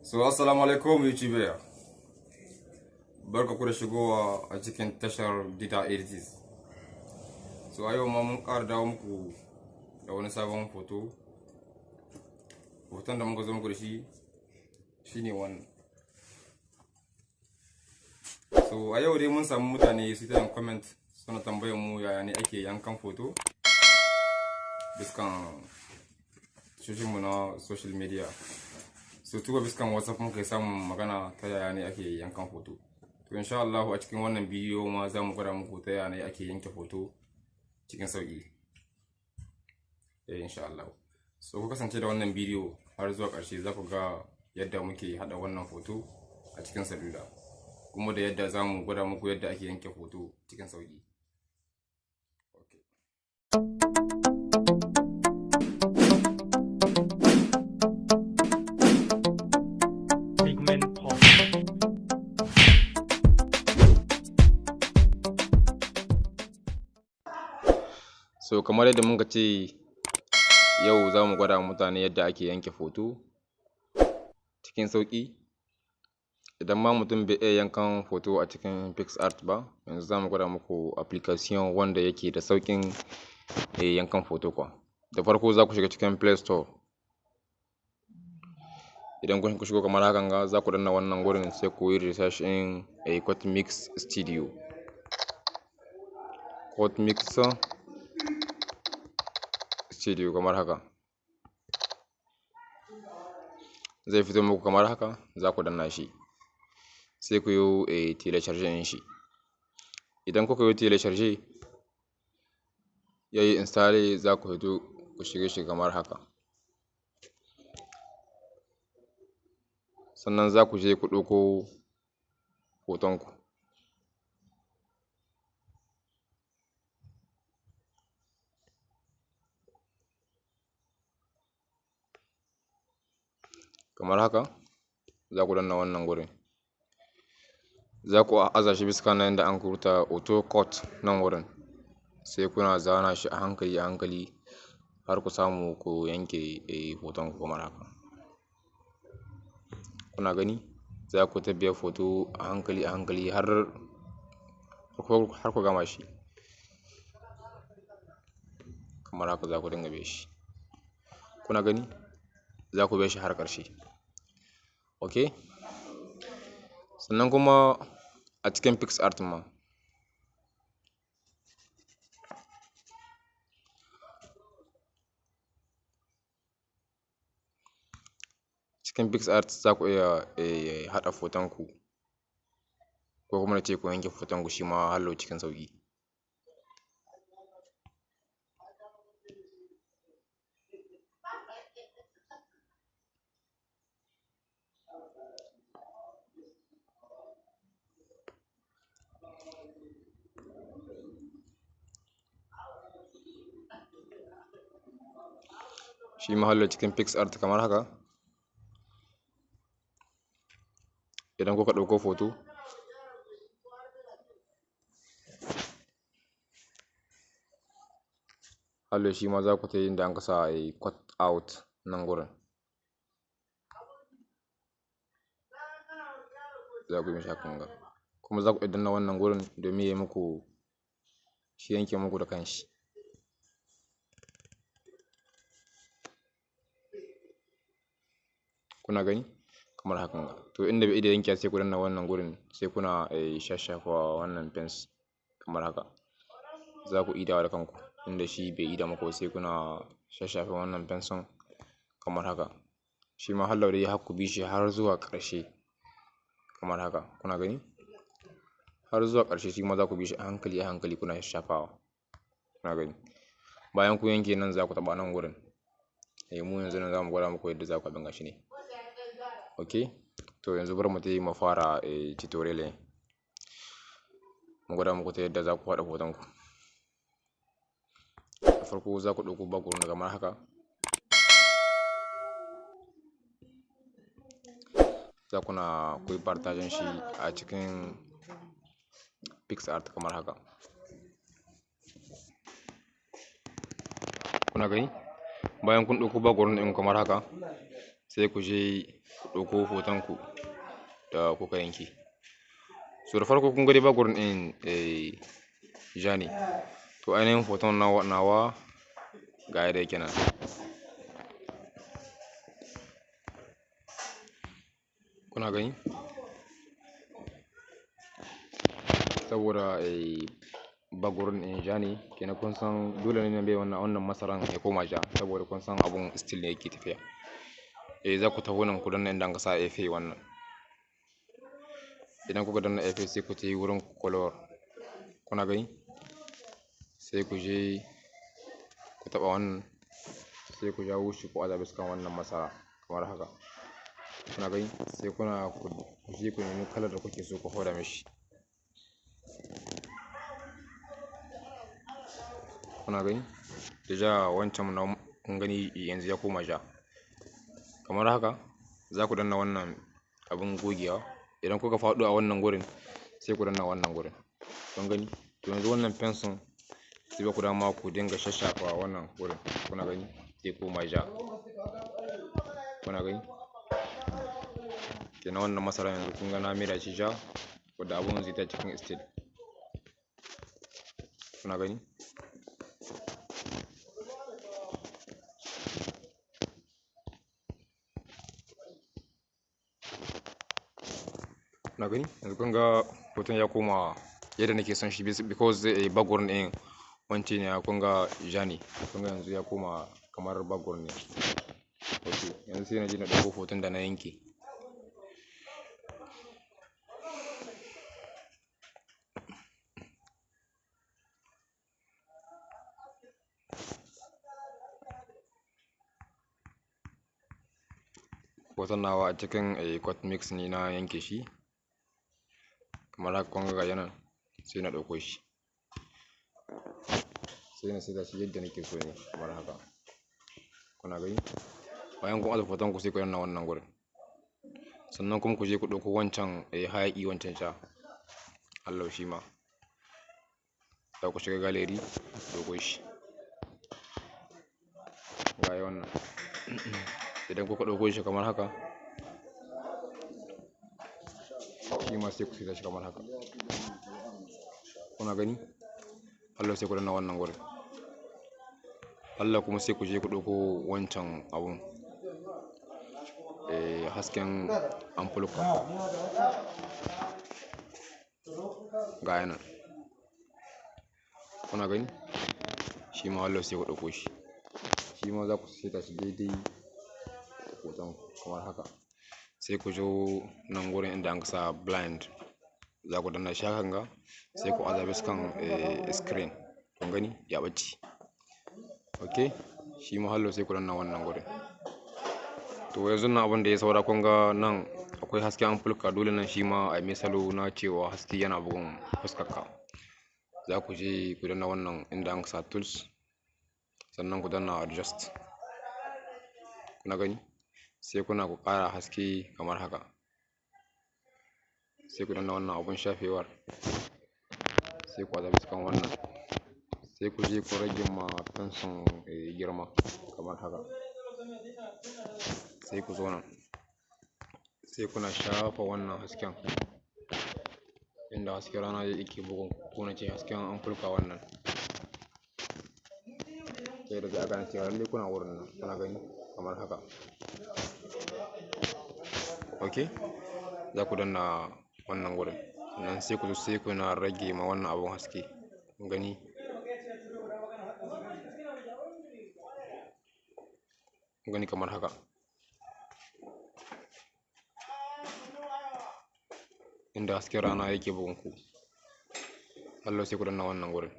So assalamu alaikum YouTube. Barka ku da shigowa a cikin tashar Dida Editz. So a yau ma mun ƙara dawo muku da wani sabon hoto. Hoton da muka zo muku da shi shine wannan. So a yau dai mun samu mutane su ta yin comment suna tambayar mu yaya ne ake yankan hoto biskan shoshin mu na social media. So tuba biskan WhatsApp muka samu magana ta yaya ne ake yankan hoto. To insha Allah a cikin wannan bidiyo ma za mu gwada muku ta yaya ne ake yanke hoto cikin sauki. Insha Allah. So ku kasance da wannan bidiyo har zuwa ƙarshe, za ku ga yadda muke hada wannan hoto a cikin salula, kuma da yadda za mu gwada muku yadda ake yanke hoto cikin sauki. So kamar yadda muka ce yau za mu gwada mutane yadda ake yanke hoto cikin sauƙi. Idan ma mutum bai iya yankan hoto a cikin picsart ba, yanzu za mu gwada muku application wanda yake da sauƙin yankan hoto kwa. Da farko za ku shiga cikin Play Store. Idan kun shigo kamar hakan ga, za ku danna wannan gurin sai ku yi research in Hoton Mix Studio. Hoton Mix Studio kamar haka. Zai fito muku kamar haka, za ku danna shi sai ku yi telecharge din shi. Idan kuka yi telecharge yayi install, za ku fito ku shige shi kamar haka. Sannan za ku je ku ɗauko hotonku. Kamar haka za ku danna wannan gurin, za ku aza shi bisa nan inda an rubuta auto cut nan wurin, sai kuna zana shi a hankali a hankali har ku samu ku yanke hoton ku kamar haka. Kuna gani, za ku tabbata hoto a hankali har ku gama shi kamar haka. Za ku dinga bai shi, kuna gani, za ku bai shi har ƙarshe. Okay, sannan kuma a cikin picsart ma za ku iya haɗa hotonku, ko kuma na ce ku yanke hotonku shi ma hallo cikin sauƙi. Shi ma hallo cikin picsart kamar haka. Idan kuka ɗauko hoto hallo shi ma za ku ta yin da an kasa cut out nan gurin, za ku yi mishi hakan ga, kuma za ku iya danna wannan gurin domin ya yi muku shi, yanke muku da kanshi. Kuna gani kamar hakan ga. To inda bai da yanke sai ku danna wannan gurin sai kuna shashafa wannan fence kamar haka. Za ku idawa da kanku, inda shi bai ida muku sai kuna shashafa wannan fence kamar haka. Shi ma hallo dai har ku bi shi har zuwa ƙarshe kamar haka. Kuna gani har zuwa ƙarshe, shi ma za ku bi shi a hankali kuna shafawa. Kuna gani, bayan ku yanke nan za ku taɓa nan gurin. Mu yanzu nan za mu gwada muku yadda za ku abin gashi ne. Okay, to yanzu bari mu tayi mu fara tutorial. Mu gwada muku ta yadda za ku haɗa hotonku. Da farko za ku ɗauko background kamar haka. Za ku yi partagen shi a cikin picsart kamar haka. Kuna gani, bayan kun ɗauko background ɗin kamar haka, sai ku je ku ɗauko hoton ku da kuka yanke. So da farko kun ga dai background ɗin ja ne, to ainihin hoton nawa ga yadda yake nan. Kuna gani? Saboda background ɗin ja ne, kenan kun san dole ne bai wannan masaran ya koma ja, saboda kun san abun still ne yake tafiya. Za ku taho nan ku danna inda aka sa efe wannan. Idan kuka danna efe sai ku tafi wurin color. Kuna gani? Sai ku je ku taɓa wannan, sai ku jawo shi ku aza bisa kan wannan masara kamar haka. Kuna gani? Sai ku je ku nemi kalar da kuke so ku hoda mishi. Kuna gani? Deja wancan na kun gani yanzu ya koma ja. Kamar haka za ku danna wannan abin gogewa. Idan kuka faɗo a wannan gurin sai ku danna wannan gurin. Kun gani? To yanzu wannan fensin zai ba ku dama ku dinga shashafa wannan gurin. Kuna gani? Zai koma ja. Kuna gani? Kenan wannan masara yanzu kun ga na maida shi ja, wadda abun zai ta cikin still. Kuna gani? Kuna gani? Yanzu kun ga hoton ya koma yadda nake son shi, because background ɗin wancan ne kun ga ja ne. Kun ga yanzu ya koma kamar background ne. Okay, yanzu sai na je na ɗauko hoton da na yanke. Hoton nawa a cikin cut mix ne na yanke shi. Kamar haka kun ga yana, sai na ɗauko shi. Sai na saita shi yadda nake so ne kamar haka. Kuna gani? Bayan kun aza hoton ku sai ku danna wannan gurin. Sannan kuma ku je ku ɗauko wancan hayaki wancan sha. Allah shi ma. Za ku shiga gallery ku ɗauko shi. Ga wannan. Idan kuka ɗauko shi kamar haka, shi ma sai ku saita shi kamar haka. Kuna gani? Allah sai ku danna wannan gurin. Allah kuma sai ku je ku ɗauko wancan abun hasken amfulka. Ga yana. Kuna gani? Shi ma Allah sai ku ɗauko shi. Shi ma za ku saita shi daidai hoton kamar haka. Sai ku zo nan gurin inda an sa blind, za ku danna shi hakan ga, sai ku aza bisa kan screen. Kun gani? Ya ɓace. Okay? Shi ma hallo sai ku danna wannan gurin. To yanzu nan abin da ya saura kun ga nan akwai hasken amfulka, dole nan shi ma a misalo na cewa haske yana bugun fuskarka. Za ku je ku danna wannan inda an sa tools, sannan ku danna adjust. Kuna gani? Sai kuna ku ƙara haske kamar haka. Sai ku danna wannan abun shafewar, sai ku aza bisa kan wannan. Sai ku je ku rage ma fensin girma kamar haka. Sai ku zo nan, sai kuna shafa wannan hasken inda hasken rana yake bugun, ko na ce hasken amfulka wannan. Sai da za a gane cewa lallai kuna wurin nan. Kuna gani? Kamar haka. Okay? Za ku danna wannan wurin. Sannan sai ku zo sai kuna rage ma wannan abun haske. Kun gani? Kun gani kamar haka. Inda hasken rana yake bugun ku. Allah sai ku danna wannan wurin.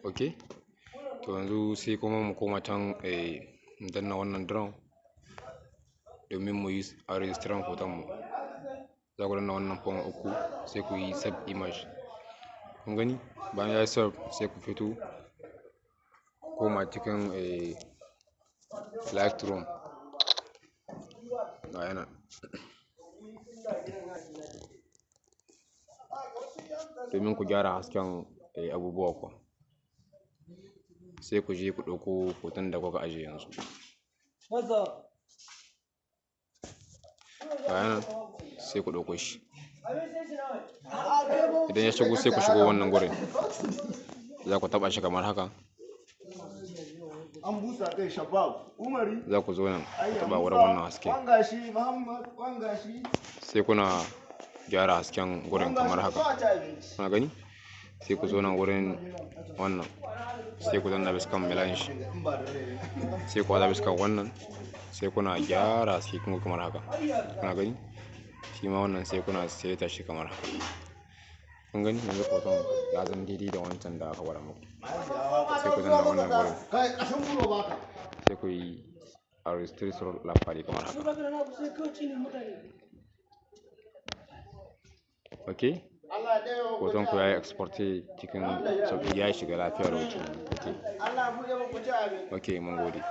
Okay? To yanzu sai kuma mu koma can mu danna wannan drone domin mu yi a registrar hoton mu. Za ku danna wannan phone uku, sai ku yi save image. Kun gani? Bayan ya yi save sai ku fito koma cikin lightroom. Ga yana. Domin ku gyara hasken abubuwa ku. sai ku je ku ɗauko hoton da kuka ajiye yanzu. Bayan sai ku ɗauko shi, idan ya shigo sai ku shigo wannan gurin, za ku taɓa shi kamar haka. Za ku zo nan ku taɓa wurin wannan haske, sai kuna gyara hasken gurin kamar haka, kuna gani? Sai ku zo nan wurin wannan, sai ku danna biskan milan shi, sai ku haɗa biskan wannan, sai kuna gyara haske kamar haka, kuna gani? Shi ma wannan sai kuna seta shi kamar haka, kun gani? Yanzu hoton ya zama daidai da wancan da aka gwada muku. Sai ku danna wannan gurin, sai ku yi a restriction lafari kamar haka. Ok, hoton ku ya yi exporte cikin sauƙi, ya shiga lafiya da wuce. Ok, mun gode.